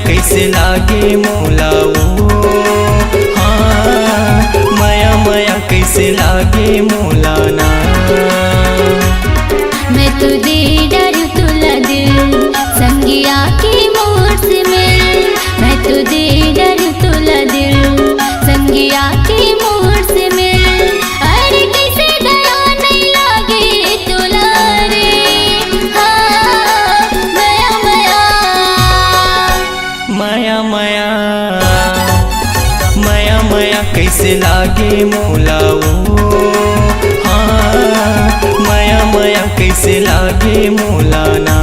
कैसे लागे मोला ओ, हाँ माया माया कैसे लागे मोला ना। मैं तो दे डर तुला दिल संगिया की मोर से मिल। मैं तो दे डर तुला दिल संगिया की मोर से मिल। अरे कैसे दया नहीं लागे तुला रे, हाँ माया माया माया माया माया माया कैसे लागे मोला ओ, हाँ माया माया कैसे लागे मोला ना।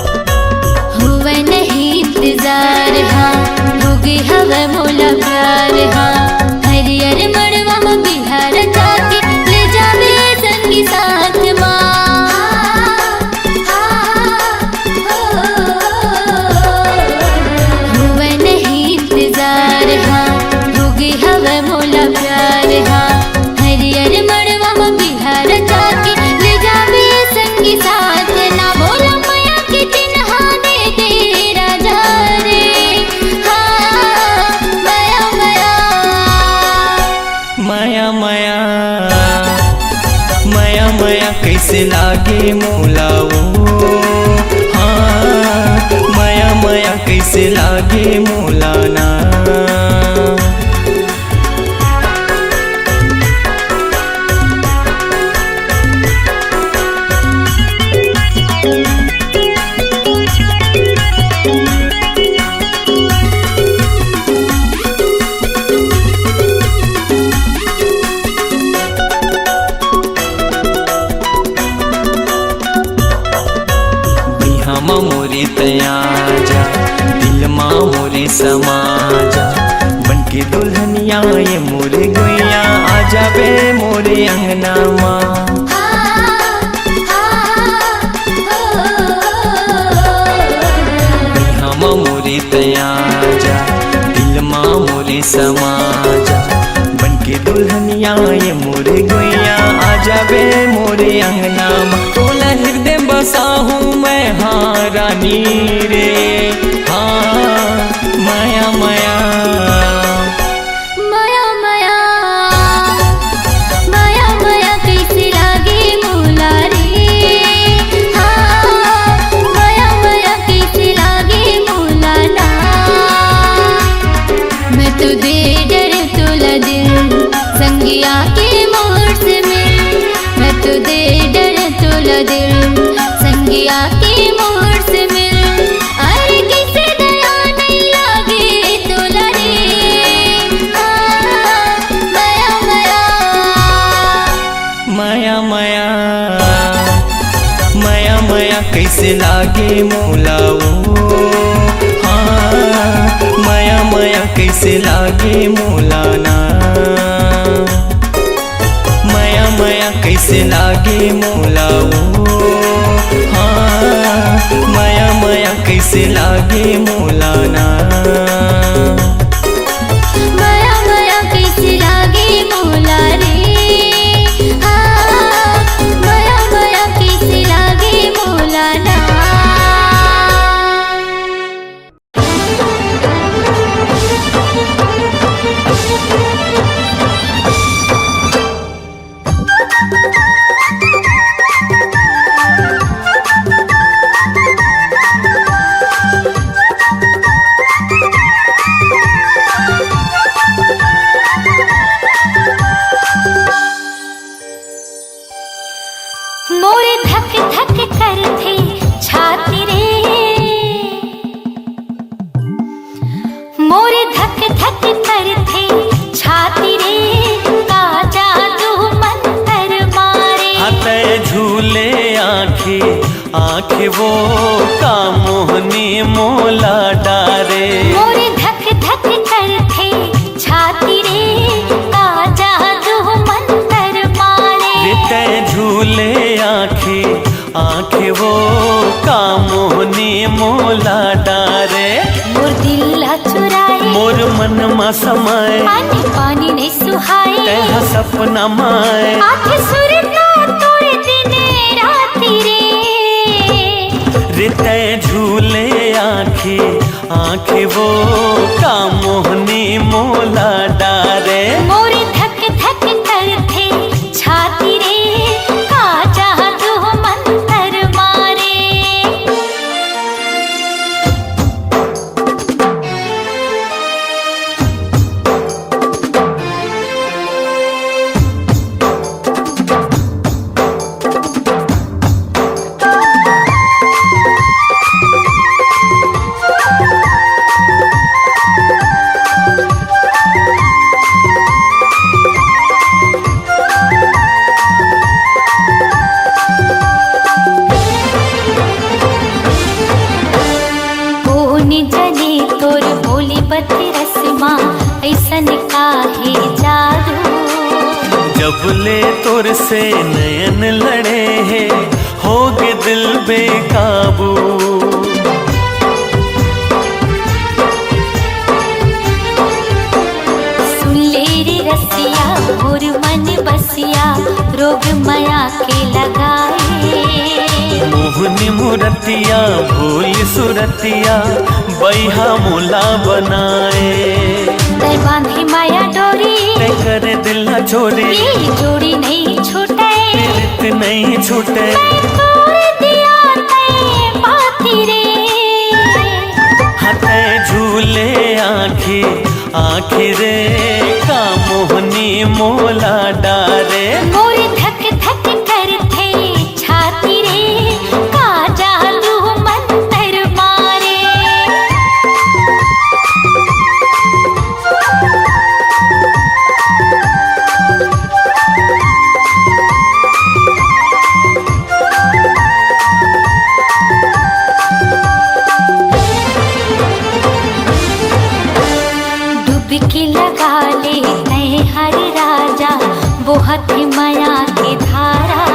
हुआ नहीं इंतजार हाँ होगी हवा मोला प्यार हाँ। हरियर मड़वा में बिहार जाके ले जावे संगी साथ माँ। हुआ नहीं इंतजार हाँ होगी हवा मोला प्यार हाँ। हरियर मड़वा में बिहार जाके ले जावे संगी साथ ना। बोला माया की चिन्हा दे तेरा जा रे, हाँ माया माया माया माया माया माया कैसे लागे मोला ओ, हाँ माया माया कैसे लागे मोला ना। बिहामा मोरे तया जा दिल माँ मोरे समा जा। बनके दुल्हनिया ये मोरे गुइया आ जाबे मोरे अंगना माँ। बिहामा मोरे तया जा दिल माँ मोरे समा जा। बनके दुल्हनिया ये मोरे गुइया आ जाबे मोरे अंगना माँ। तोला हृदय बसा हूँ मैं हाँ रानी रे, हाँ माया माया माया माया माया माया कैसे लागे मोला रे, हाँ माया माया कैसे लागे मोला ना। मैं तो दे डर तुला दिल संगिया के मोर से मिल। मैं तो दे डर तुला दिल संगिया के मोर से मिल। अरे कैसे दया नहीं लागे तुला रे, हाँ माया माया माया माया माया माया कैसे लागे मोला ओ, हाँ माया माया कैसे लागे मोला ना। माया माया कैसे लागे मोला ओ, हाँ माया माया कैसे लागे मोला ना। माया माया कैसे लागे मोला रे, हाँ माया माया कैसे लागे मोला ना। मोरे धक धक करते छाती रे, मोरे धक धक करते छाती रे। का जादू मंतर मारे हते झूले आँखें आँखें वो का मोहनी मोला डारे। मोरे धक धक करते छाती रे, का जादू मंतर वो कामोहनी मोला डारे मोर दिल चुराए मोर मन मा समाए पानी पानी नहीं सुहाए तेहा सपना माए आँखें सुरता तोरे दिने राती रे तय झूले आँखी आँखी वो कामोहनी मोला डारे मोर धक धक करते छाती रे का जादू मंतर मारे जने तोर बोली बत्ती रस्मा ऐसन काहे जादू जब ले तोर से नयन लड़े है होगे दिल बेकाबू सुन ले रे रसिया मोर मन बसिया रोग माया के लगाए मोहनी मुरतिया भूल सुरतिया बैहा मोला बनाए तै बांधी माया डोरी ते करे दिल न छोड़े ये जोड़ी नहीं छूटे प्रीत नहीं छूटे मैं तोड़ दिया तै पाती रे हते झूले आँखी आँखी रे कामोहनी मोला डारे मोर धक धक करते छाती रे का जादू मंतर मारे डुबकी लगा ले तय हर राजा बहुत माया के धारा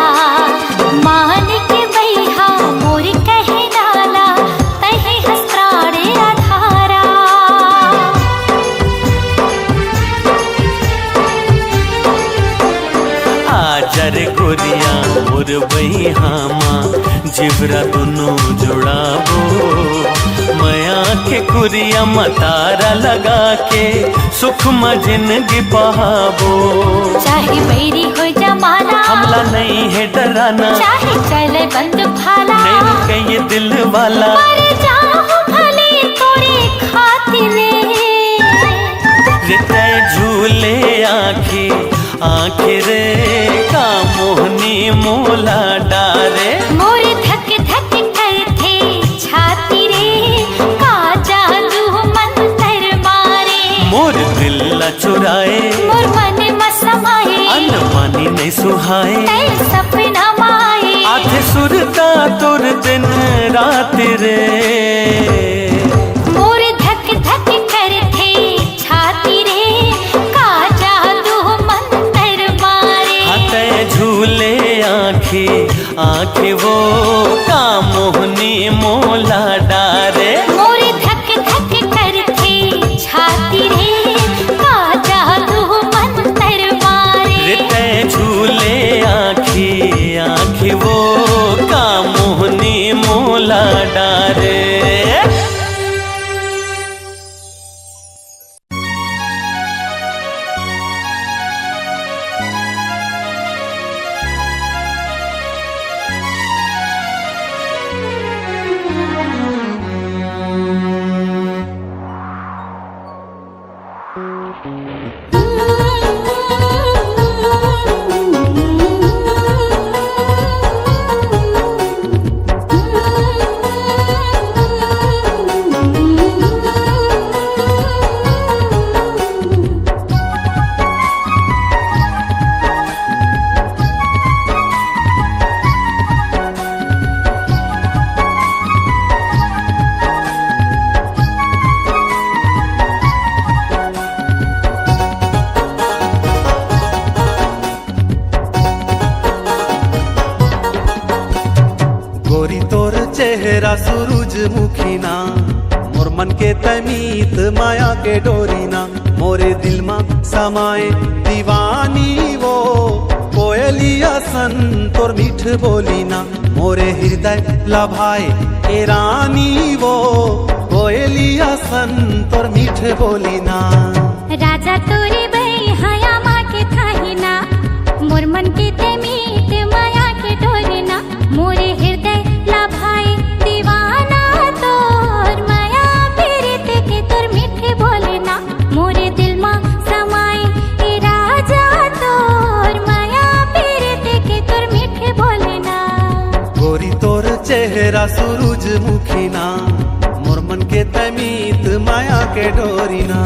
मान के बैहा मोर कहे डाला तहे हस्त्राणे आधारा आजर गोरिया मोर बहिहामा जिबरा दोनों जुड़ाबो मया के कुरिया मतारा लगा के सुख म जिंदगी बहाबो चाहे बैरी हो जमाना हमला नहीं है डराना चाहे चले बंद भाला नहीं रुके ये दिल वाला मर जाऊं भले तोरे खातिर रे झूले आँखी आँखी रे कामोहनी मोला डारे मोर धक धक करते छाती रे का जादू मंतर मारे मोर दिल चुराए मोर मन मसमाए अन्न पानी नहीं सुहाए तै सपना माए आधे सुरता तुर दिन रात रे मोर धक धक करते छाती रे का जादू मंतर मारे हाथे झूले आँखी आँखी वो कामोहनी मोला डारे मोर धक धक करते छाती रे का जादू मंतर मारे रिते झूले आँखी आँखी वो कामोहनी मोला डारे चेहरा सूरजमुखी ना, मोर मन के तमीत माया के डोरी ना, मोरे दिल में समाए दीवानी वो कोयलिया सन तोर मीठ बोली ना, मोरे हृदय लभाए ए रानी वो कोयलिया सन तोर मीठ बोली ना। राजा तोरे बई हया माँ के थाही ना, मोर मन के ते मीत माया के डोरी ना, मोरे हृदय लभाए दीवाना तोर माया पीरित के तोर मीठे बोले ना, मोरे दिल में समाए ए राजा तोर माया पीरित के तोर मीठे बोले ना। गोरी तोर चेहरा सूरजमुखी ना, मोर मन के तमीत माया के डोरी ना।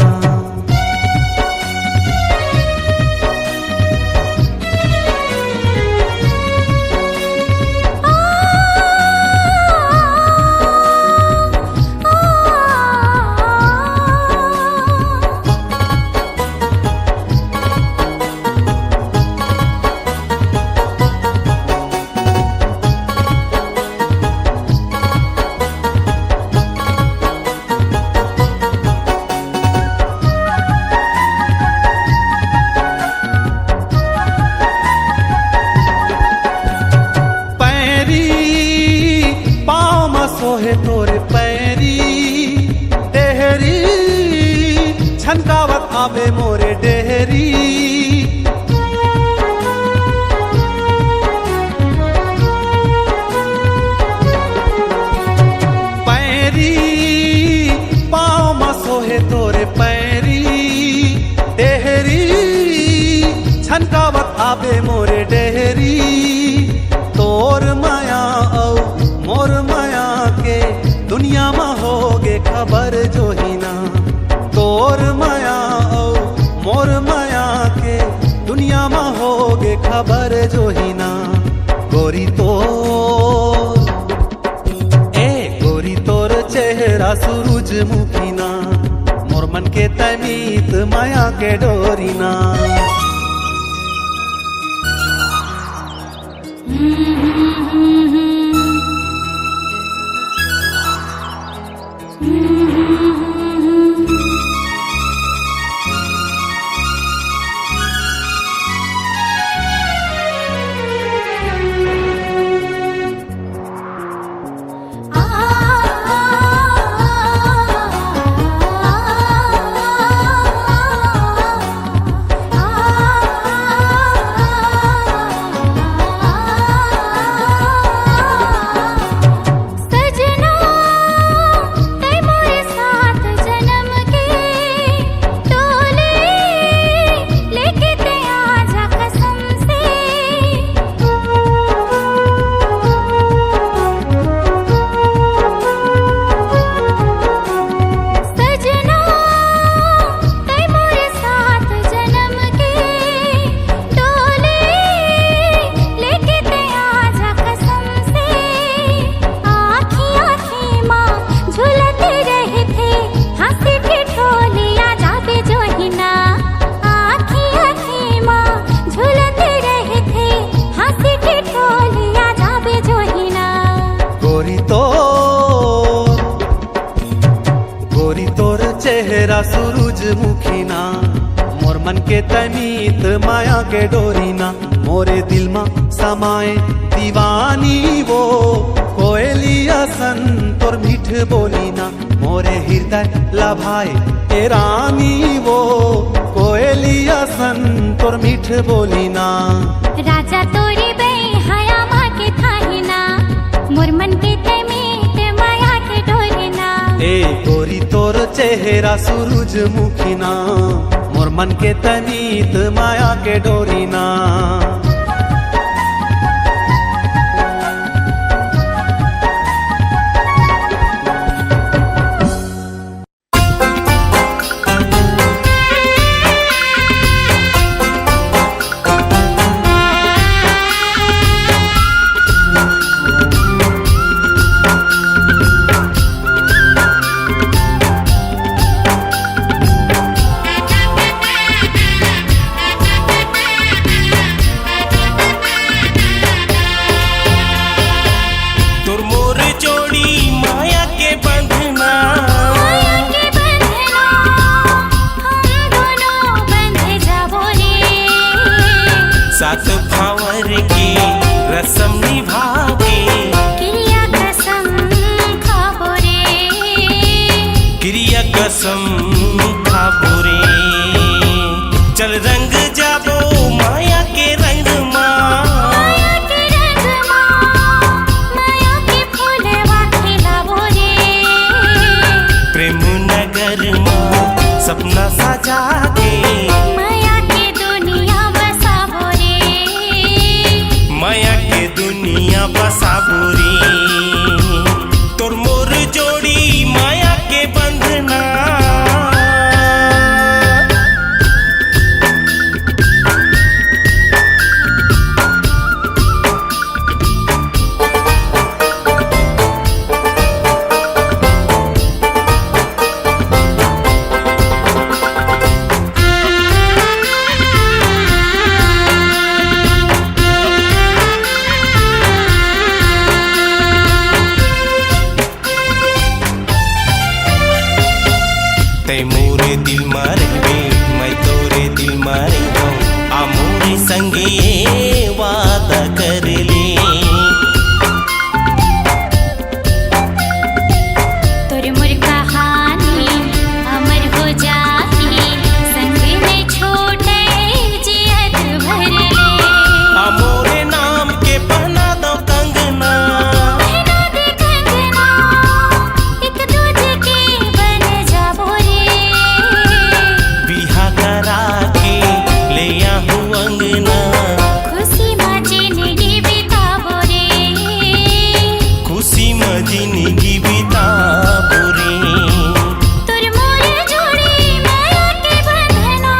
सोहे तोरे पैरी डेहरी छनकावत आवे मोरे डेहरी, पैरी पाँव में सोहे तोरे पैरी डेहरी छनकावत आवे मोरे डेहरी, तोर माया औ मोर माया के दुनिया में होगे खबर जो ही ना, तोर माया औ मोर माया के दुनिया में होगे खबर जो ही ना। गोरी तोर चेहरा सूरजमुखी ना, मोर मन के तमीत माया के डोरी ना। चेहरा सूरजमुखी ना, मोर मन के तमीत माया के डोरी ना, मोरे दिल में समाए दीवानी वो कोयलिया सन तोर मीठ बोली ना, मोरे हृदय लभाए ए रानी वो कोयलिया सन तोर मीठ बोली ना। राजा तोरे बई हया माँ के थाही ना, मोर मन के तमीत माया के डोरी ना। ए गोरी तोर चेहरा सूरजमुखी ना, मोर मन के तमीत माया के डोरी ना। फावर के रसम निभा के क्रिया कसम खाबो रे क्रिया कसम खाबो रे चल रंग जाबो माया के रंग माया के रंग माया के फूलवा खिलाबो रे प्रेम नगर सपना सजा के माया के दुनिया बसाबो रे माया के दुनिया बसाबो रे तोर मोर जोड़ी माया के बंधना तै मोरे दिल में रहबे मैं तोरे दिल में रहूं आ मोरे संगे वादा कर ले तोर मोर कहानी अमर हो जाती संग में छोटे जियत भर ले आ मोरे नाम के पहना दो कंगना पहना दे कंगना एक दूजे के बन जाबो रे बिहा करा के ले आहूं अंगना खुशी में जिंदगी बिताबो रे खुशी में जिंदगी बिताबो रे तोर मोर जोड़ी माया के बंधना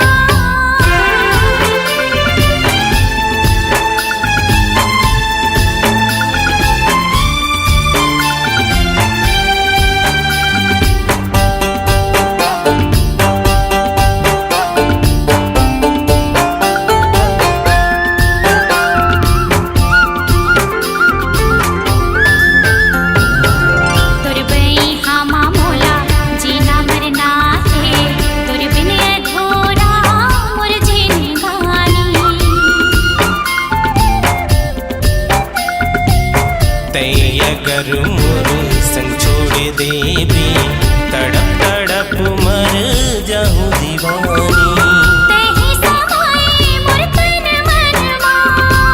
तोर बई हामा मोला जीना मरना है तोर बिन अधूरा मोर जिंदगानी तै अगर मोर संग छोड़ देबे तड़प तड़प मर जाऊं दीवानी तेहि समाए मोर तन मनमा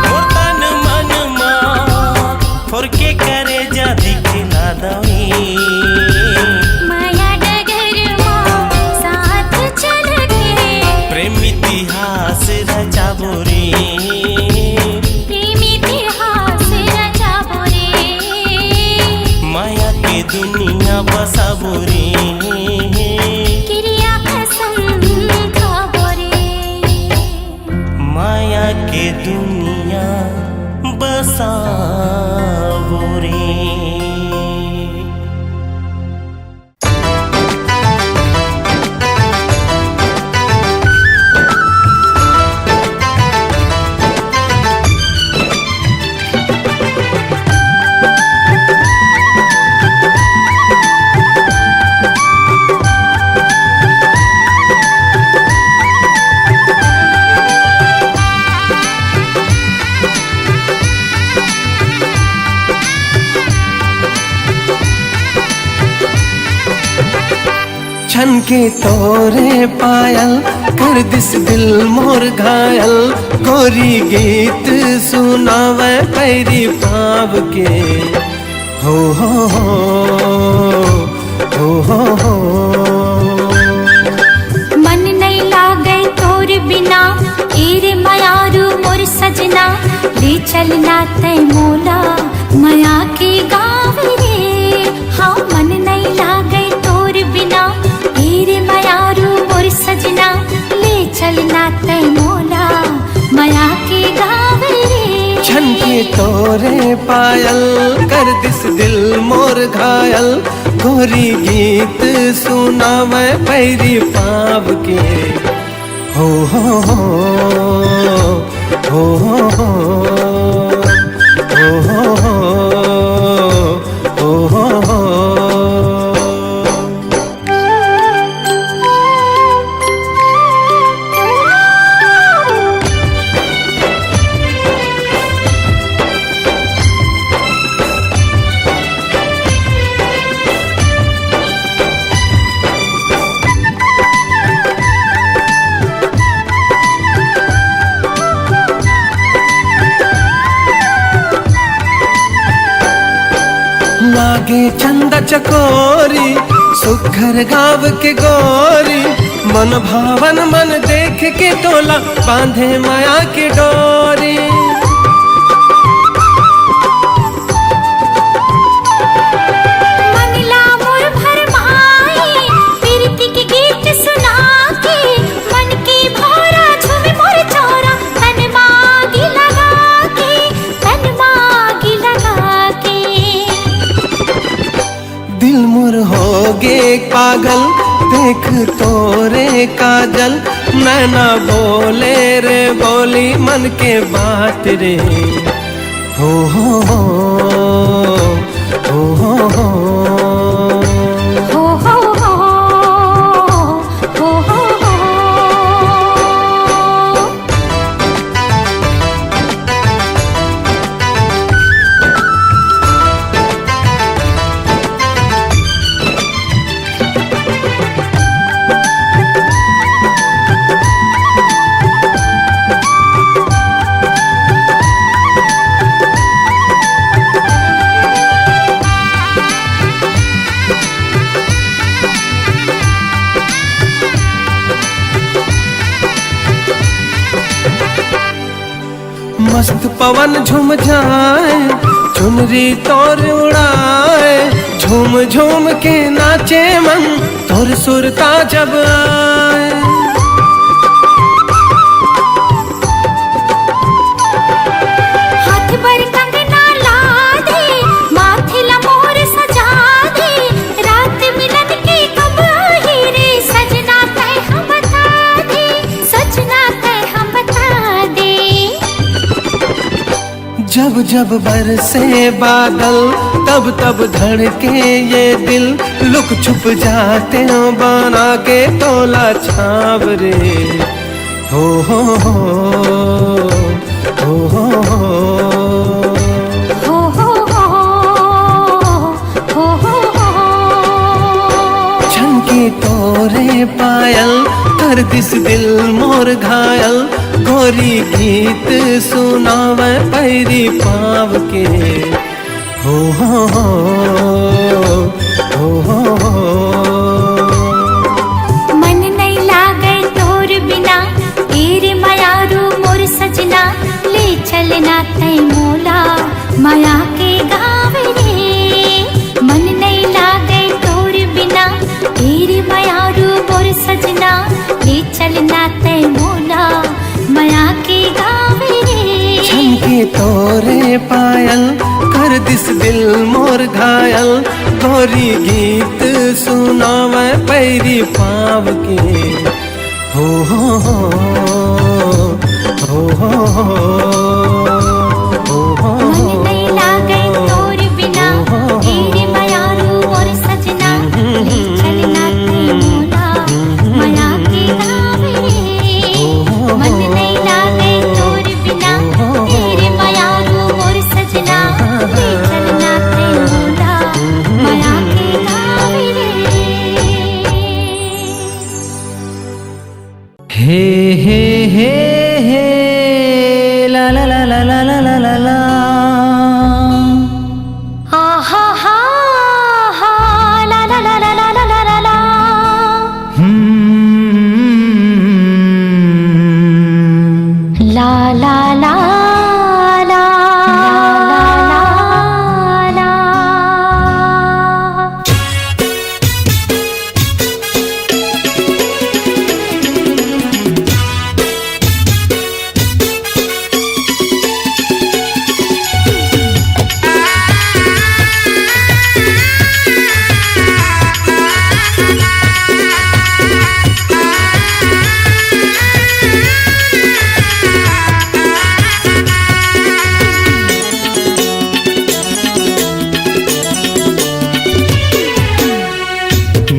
मोर तन मन मां फोर के करे जा दिखला दई माया डगर मां साथ चल के प्रेम इतिहास रचाबो रे प्रेम इतिहास रचाबो रे माया के दुनिया बसाबो रे क्रिया कसम खाबो रे माया के दुनिया बसाबो रे छन के तोरे पायल कर दिस दिल मोर घायल गोरी गीत सुनावे पैरी पाव के हो हो हो हो हो मन नहीं लागे तोर बिना एरे मायारू मोर सजना ले चलना तै मोला माया के गाँव रे हाँ मन नहीं लागे तोर बिना एरे मायारू मोर सजना ले चलना तै मोला माया के गाँव रे छन के तोरे पायल कर दिस दिल मोर घायल गोरी गीत सुनावे पैरी पाव के हो हो हो हो हो हो हो हो हो हो। लागे चंदा चकोरी सुघर गाव के गोरी मन भावन मन देख के तोला बांधे माया की डोरी दिल मुर होगे पागल देख तोरे काजल नैना बोले रे बोली मन के बात रे हो हो हो हो हो हो मस्त पवन झूम जाए चुनरी तोर उड़ाए झूम झूम के नाचे मन तोर सुरता जब आए हाथ पर कंगना ला दे माथे ला मोर सजा दे रात मिलन के कब आई रे सजना तय हम बता दे सजना तय हम बता दे जब जब बरसे बादल तब तब धड़के ये दिल लुक छुप जाते हो बना के तोला छाव रे हो हो हो हो हो छनके तोरे पायल कर दिस दिल मोर घायल गोरी गीत सुनावे पैरी पाव के हो हो हो हो हो मन नहीं लागे तोर बिना तेरे मायारू मोर सजना ले चलना तय मोला माया के गाँव रे मन नहीं लागे तोर बिना तेरे मायारू मोर सजना ले चलना तय मोला माया के गाँव रे छनके तोरे पायल कर दिस दिल मोर घायल गोरी गीत सुनावे पैरी पाव के हो हो हो हो हो हो मन नहीं लागे तोर बिना तेरे मायारू मोर सजना ले चलना तय मोला माया के गाँव रे मन नहीं लागे तोर बिना तेरे मायारू मोर सजना ले चलना तय मोला माया के गाँव रे हे हे ला ला ला ला ला ला ला ला ला आहा हा हा ला ला ला ला ला ला ला ला ला ला ला ला ला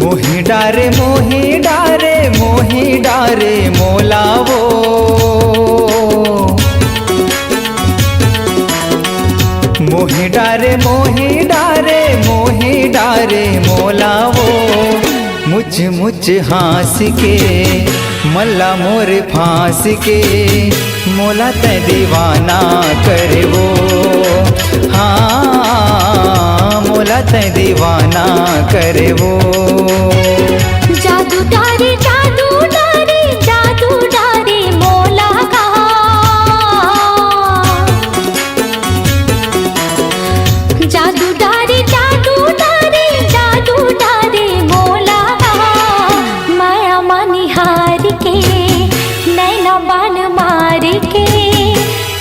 मोही डारे मोही डारे मोही डारे मोलावो मोही डारे मोही डारे मोही डारे मोलावो मुझ मुझ हंस के मल्ला मोर फांस के मोला ते दीवाना करवो हाँ मोला मोला तय दीवाना करे वो। जादू डारे जादू डारे जादू डारे मोला का, जादू डारे जादू डारे जादू डारे मोला का। माया मानी हार के नैना बान मार के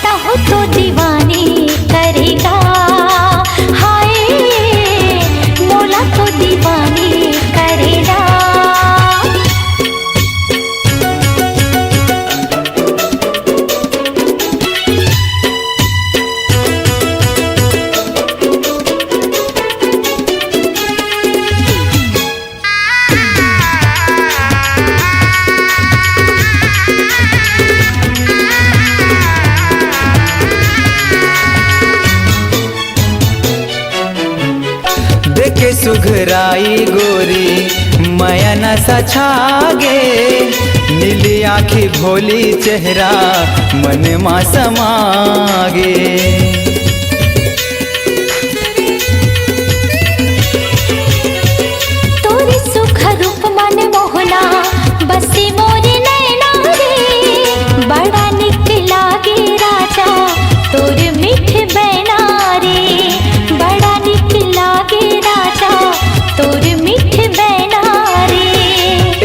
तहो तो दीवानी करेगा। हाय मोला तो दीवानी करेगा। देखे सुघराई गोरी माया नशा छागे, नीली आँखी भोली चेहरा मन मा समागे। तोरी सुख रूप मन मोहना बसे मोरे नैना रे। बड़ा निक लागे राजा तोर मीठ बैना रे। बड़ा निक लागे राजा तोर मीठ बैना रे।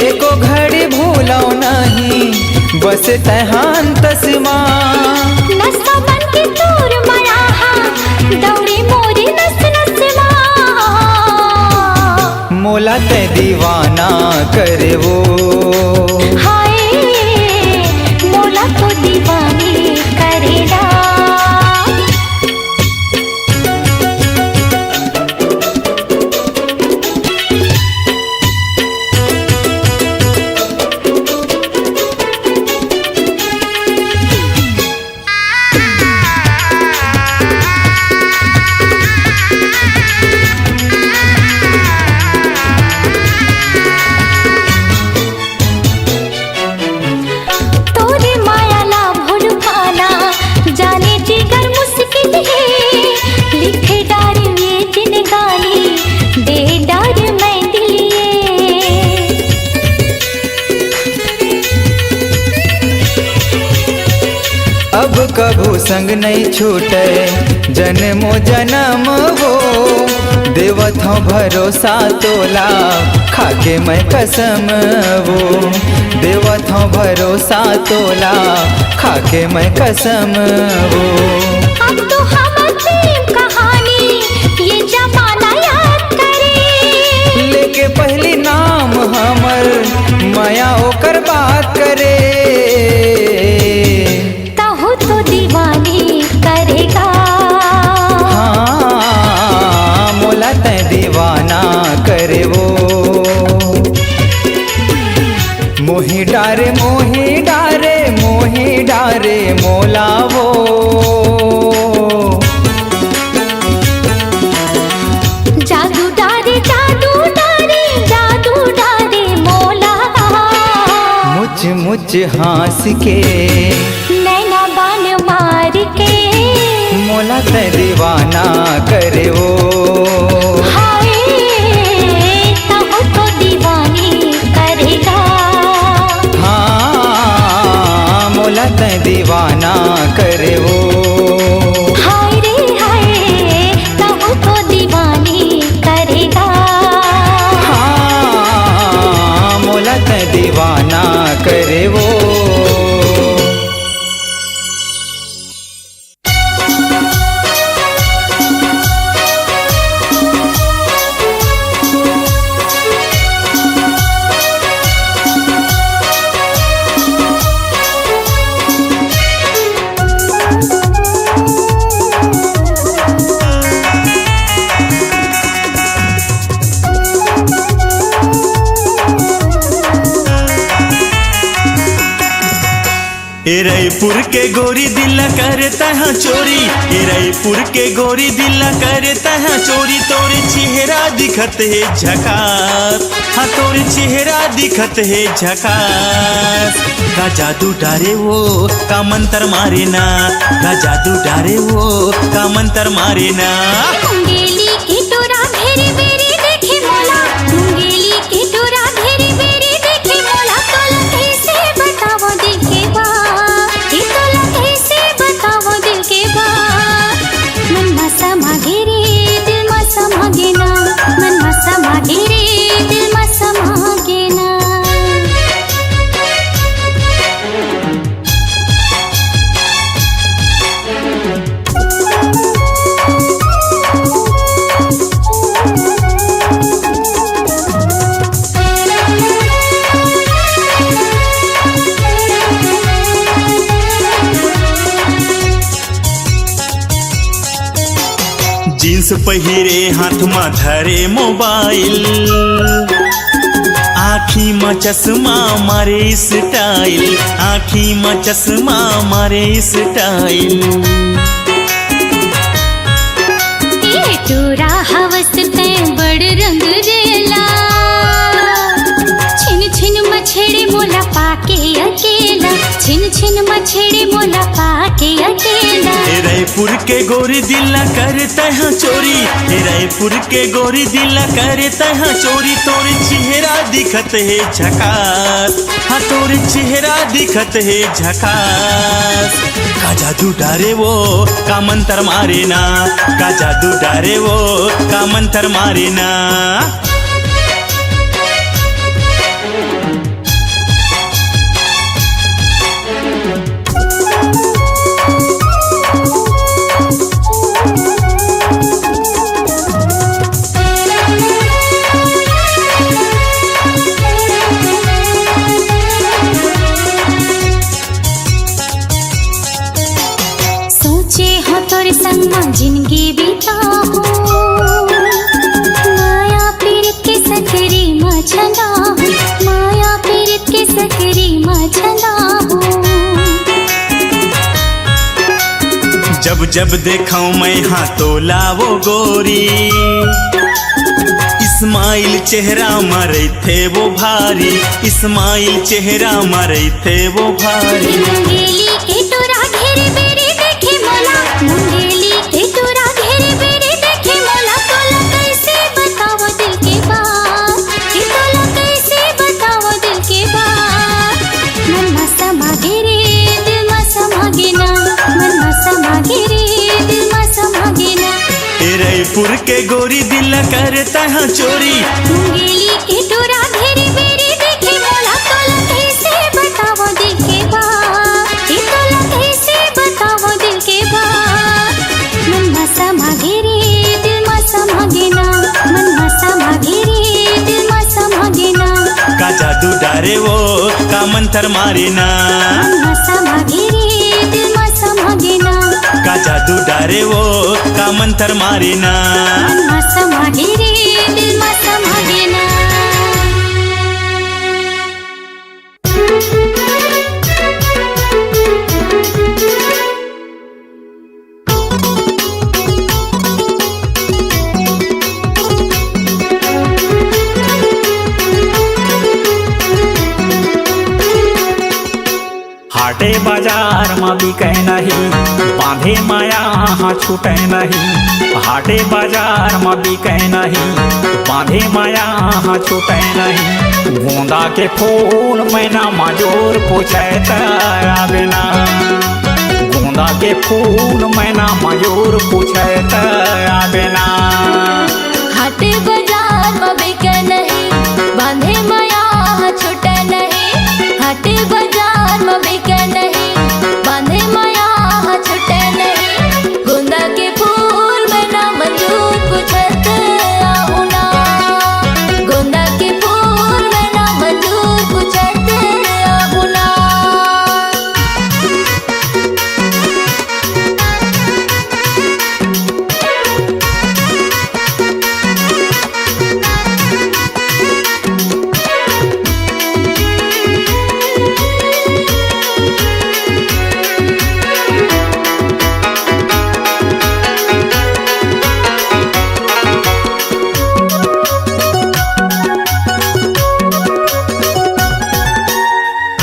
एको घड़ी भूलो नहीं बस तहान तस्मा, नसा बन के तोर माया हा दौड़े मोरे नस नस मा। मोला तय दीवाना करे वो। हाय मोला तो दीवानी करेगा। तोरे माया ला भूल पाना जाने जिगर मुश्किल है। लिखे डार ये जिन गाली दे डार मैं दिलिए। अब कभू संग नहीं छूटे जन्मो जन्म वो। देवत हो भरोसा तोला खाके मैं कसम वो। देवत हो भरोसा तोला खाके मैं कसम वो। अब तो हम प्रेम कहानी ये जमाना याद करे। लेके पहली नाम हमर माया ओकर बात करे। तहो तो दीवानी करेगा। हाँ मोला तय दीवाना करे वो। मोही डारे मोही डारे मोही डारे मोला वो। जादू डारे जादू डारे जादू डारे मोला का। मुझ मुझ हंस के नैना बान मार के मोला तय दीवाना करे वो। हाय तहो तो दीवानी करेगा। हाँ मोला तय दीवाना करे वो। हाय रे हाय तहो तो दीवानी करेगा। हाँ मोला तय दीवाना करे वो। ए रायपुर के गोरी दिल करता है चोरी। ए रायपुर के गोरी दिल करता है चोरी। तोरे चेहरा दिखत है झकास। हाँ तोरे चेहरा दिखत है झकास। का जादू डारे वो का मंत्र मारे ना। का जादू डारे वो का मंत्र मारे ना। गेली की तोरा घेरी बेरी देखे मोला मुंगेली के टोरा घेरी बेरी देखे मोला तोला कैसे बतावो दिल के बात ये तोला कैसे बतावो दिल के बात मन मा समा घेरे दिल मा समा गेना मन मा समा घेरे दिल मा समा गेना जींस पहिरे हाथ में धरे मोबाइल आँखी में चश्मा मारे स्टाइल आँखी में चश्मा मारे स्टाइल ये टोरा हवस ते बड़ रंग देला छिन छिन मछेड़े मोला पाके अकेला छिन छिन मछेड़े मोला पाके अकेला रायपुर के गोरी दिल करता है चोरी रायपुर के गोरी दिल करता है चोरी तोरे चेहरा दिखत है झकास हाँ तोरे चेहरा दिखत है झकास का जादू डारे वो का मंत्र मारे ना का जादू डारे वो का मंत्र मारे ना संग में जिंदगी बिताऊं माया पीर के सकरी में छंदाऊं माया पीर के सकरी में छंदाऊं जब जब देखाऊं मैं हाँ तो लावो गोरी इस्माइल चेहरा मरे थे वो भारी इस्माइल चेहरा मरे थे वो भारी मुंगेली के टोरा घेरे बेरी देखे मोला मुंगेली के टोरा घेरे बेरी देखे मोला तोला कैसे बतावो दिल के बात ये तोला कैसे बतावो दिल के बात मन मा समा घेरे दिल मा समा गेना मन मा समा घेरे दिल मा समा गेना रायपुर के गोरी दिल करता है चोरी मुंगेली के टोरा घेरे बेरी देखे मोला तोला कैसे बतावो दिल के बात ये तोला कैसे बतावो दिल के बात मन मा समा घेरे दिल मा समा गेना मन मा समा घेरे दिल मा समा गेना का जादू डारे वो का मंत्र मारे ना मन मा समा घेरे दिल मा समा गेना का जादू डारे वो का मंत्र मारे ना मन मा समा घेरे दिल मा समा गेना हाटे बाजार में बिकै नहीं बांधे माया हाँ छूटे नहीं हाटे बाजार में बिकै नहीं बांधे माया हाँ छूटे नहीं गोंदा के फूल मैना मजूर पूछे आवे ना गोंदा के फूल मैना मजूर पूछे आवे ना हाट बाजार में बिके नहीं बांधे माया छूटे नहीं हाट बाजार में बिके नहीं बांधे माया छूटे नहीं गोंदा के फूल में ना मंजूर पूछत आहू ना गोंदा के फूल में ना मंजूर पूछत आहू ना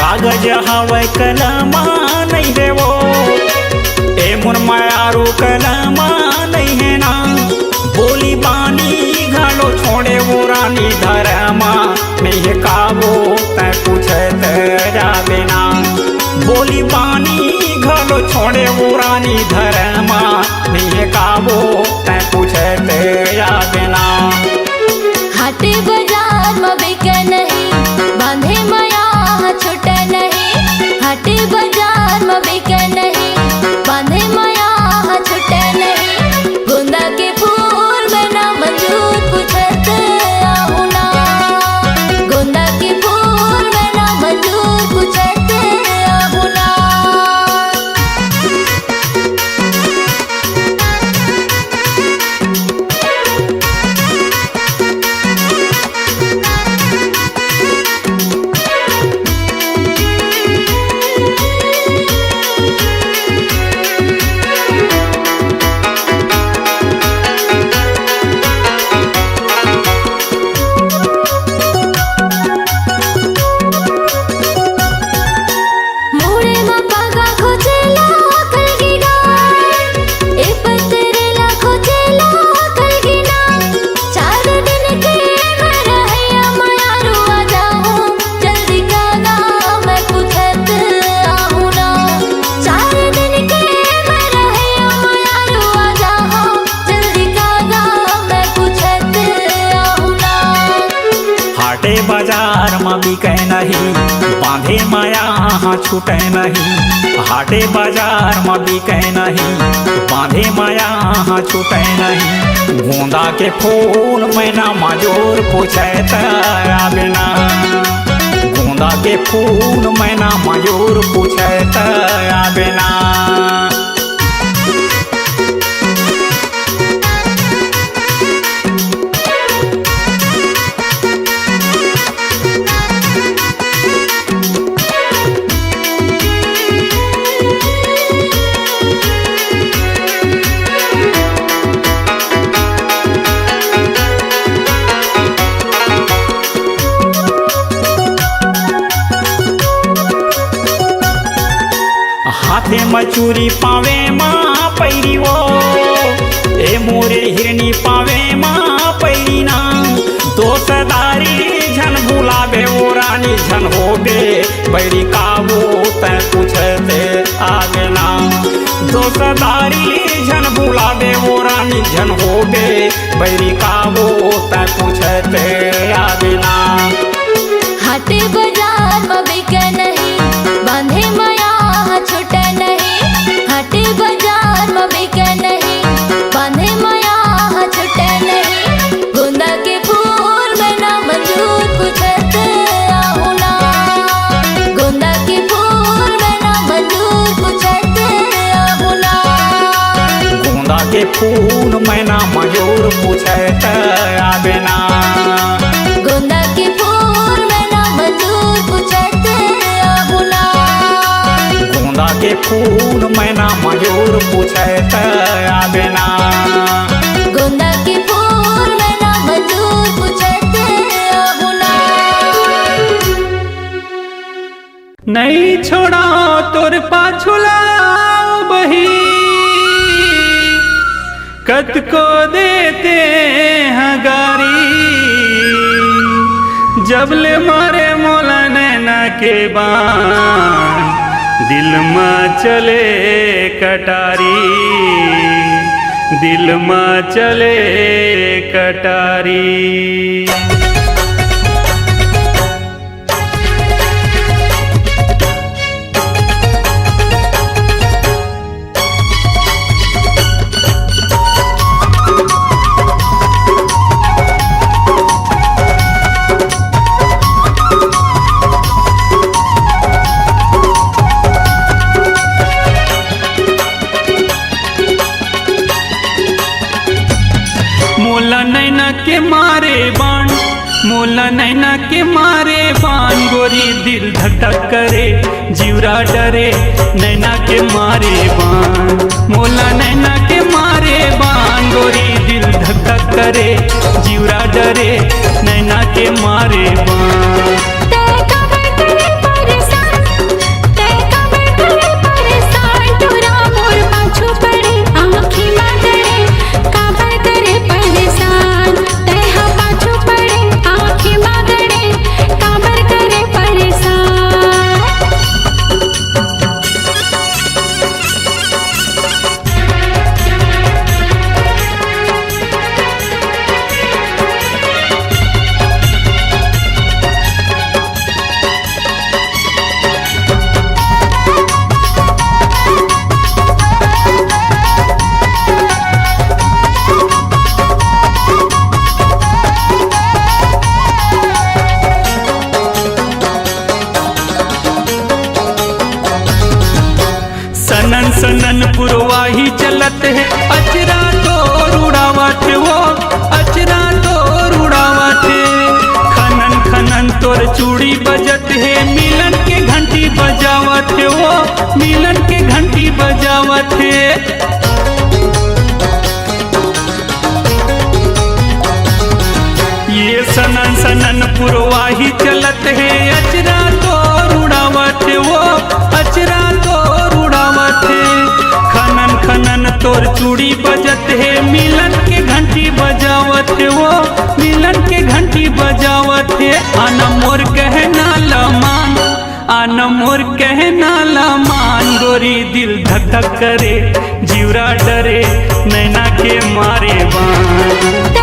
कागज हवै कलमा नहीं देवो ए मुन मायारू कलमा नहीं है ना बोली बानी तै पूछत जाबे ना। बोली बानी घलो छोड़े वो रानी धरमा नहीं काबो तै पूछत जाबे ना। हाटे बाजार में बिके नहीं बांधे माया छूटे नहीं। हाटे बाजार में बिके नहीं बांधे माया छूटे नहीं। गोंदा के फूल में ना मंजूर पूछत आहू ना। गोंदा के फूल में ना मंजूर पूछत आहू ना। मोरे में पागा खोजेला कलगी गाय। ए पत्तरेला खोजेला कलगी ना। 4 दिन के मैं रहैया माया रुआ जाऊं जल्दी कागा मैं पूछत आहू ना। 4 दिन के मैं रहैया माया रुआ जाऊं जल्दी कागा मैं पूछत आहू ना। हाटे बाजार में बिके नहीं बांधे माया छूटे नहीं। हाटे बाजार में बिके नहीं बांधे माया छूटे नहीं। गोंदा के फूल में ना मजूर पूछत आबे ना। गोंदा के फूल में ना मजूर पूछत आबे ना। हाथे मचूरी पावे माँ पैरी वो ए मोरे हिरनी पावे माँ पैरी ना। दोस्तदारी झन बुलावे वो रानी झन होबे बैरी काबू तै पूछते आगे ना। दोस्तदारी झन बुलावे वो रानी झन होबे बैरी काबू तै पूछते आगे ना। हाटे बाजार में बिके नहीं बांधे माया छूटे नहीं। हाटे बाजार में बिके नहीं बांधे माया छूटे नहीं। गोंदा के फूल में ना मंजूर पूछत आहू ना। गोंदा के फूल में ना मंजूर पूछत आहू ना। गोंदा के फूल में ना मजूर पूछत आबे ना। गोंदा के फूल में ना मंजूर पूछत आहू ना। गोंदा के फूल में ना मजूर पूछत आबे ना। गोंदा के फूल में ना मंजूर पूछत आहू ना। नहीं छोड़ा तोर पाछुलाओ बही कत को देते हैं गारी। जबले मारे मोला नैना के बान दिल में चले कटारी। दिल में चले कटारी। मोला नैना के मारे बाण मोला नैना के मारे बाण गोरी दिल धक धक करे जीवरा डरे नैना के मारे बाण। मोला नैना के मारे बाण गोरी दिल धक धक करे जीवरा डरे नैना के मारे बाण। परेशान है अचरा तो रुड़ावत वो अचरा तो रुड़ावत खनन खनन तोर चूड़ी बजत है मिलन के घंटी बजावत वो मिलन के घंटी बजावत है। ये सनन सनन पुरवाही चलत है अचरा तो रुड़ावत वो अचरा तो रुड़ावत खनन खनन तोर चूड़ी बजत है मिलन के घंटी बजावत वो मिलन के घंटी बजावत है। आना मोर कहना लमान आना मोर कहना लमान गोरी दिल धक धक करे जीवरा डरे नैना के मारे बान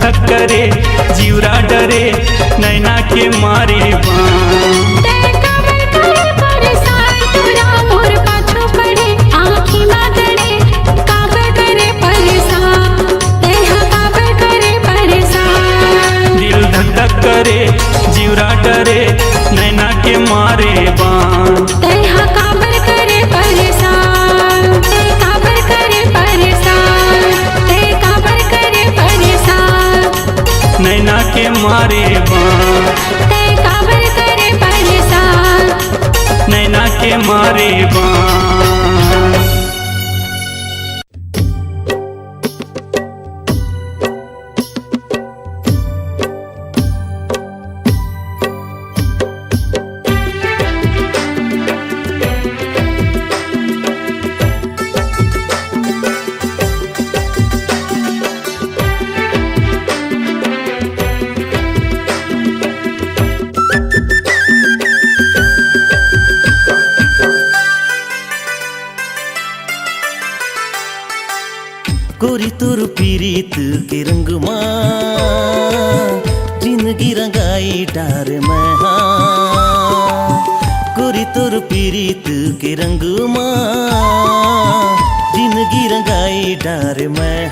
करे जीवरा डरे नैना के मारे बान दिल धक धक करे जीवरा डरे नैना के मारे बान नैना के मारे बान नैना के मारे बान। गोरी तोर पीरीत के रंग जिंदगी रंगाई डार में गोरी तोर पीरीत के रंग जिंदगी रंगाई डार में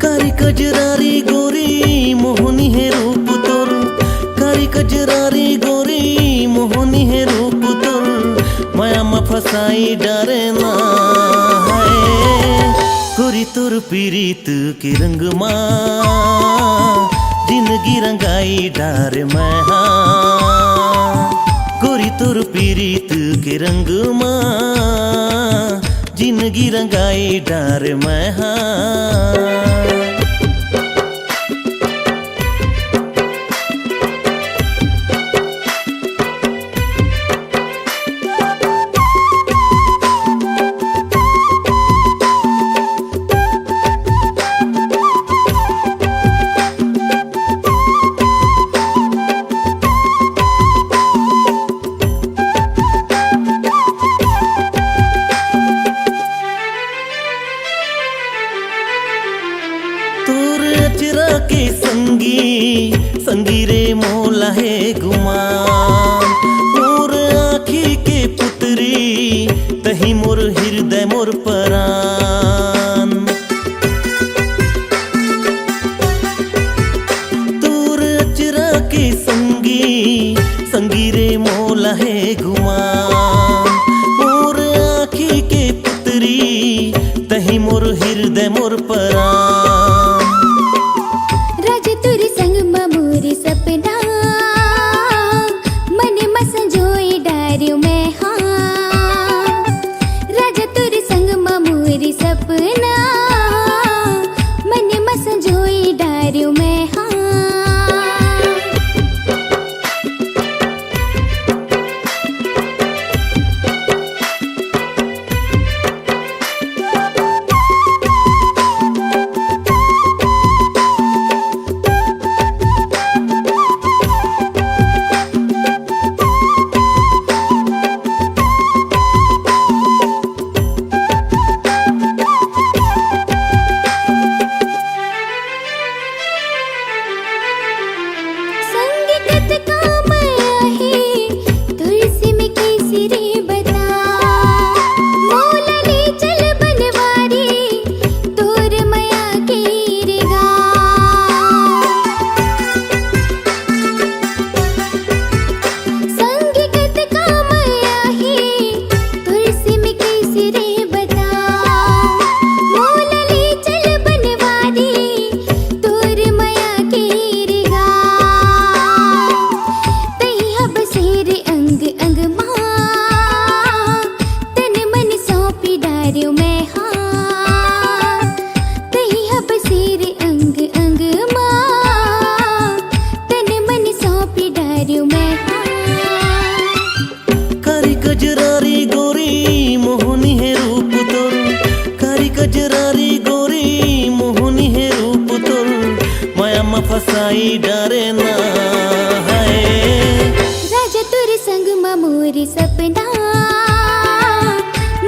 कारी कजरारी गोरी मोहनी है रूप तोर कारी कजरारी गोरी मोहनी है रूप तोर माया में फसाई डारे ना गोरी तोर पीरीत के रंग जिंदगी रंगाई डार में गोरी तोर पीरीत के रंग जिंदगी रंगाई डार में तोर अचरा के संगी संगी रे मोला है गुमान मोर आँखी के पुतरी तही मोर हृदय मोर परान तोर अचरा के संगी संगी रे मोला है गुमान मोर आँखी के पुतरी तही मोर हृदय मोर परान राज तुरी संग मोरी सपना मन मस जोई डारियो में हाँ राज तुरी संग मोरी सपना मन मस जोई डारियो में हाँ कजरारी गोरी मोहनी है रूप तोर कारी कजरारी गोरी मोहनी है रूप तोर माया में फसाई डरे ना है राजा तुर संग मोरी सपना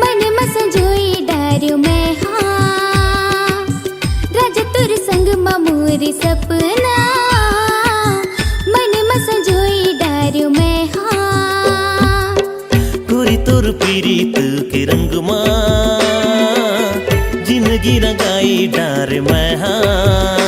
मन मस जोई डारियो में हाँ राजा तुर संग मोरी सपना मन मस जोई डारियो में हाँ तोर पीरीत के रंग माँ जिंदगी रंगाई डार मैं हाँ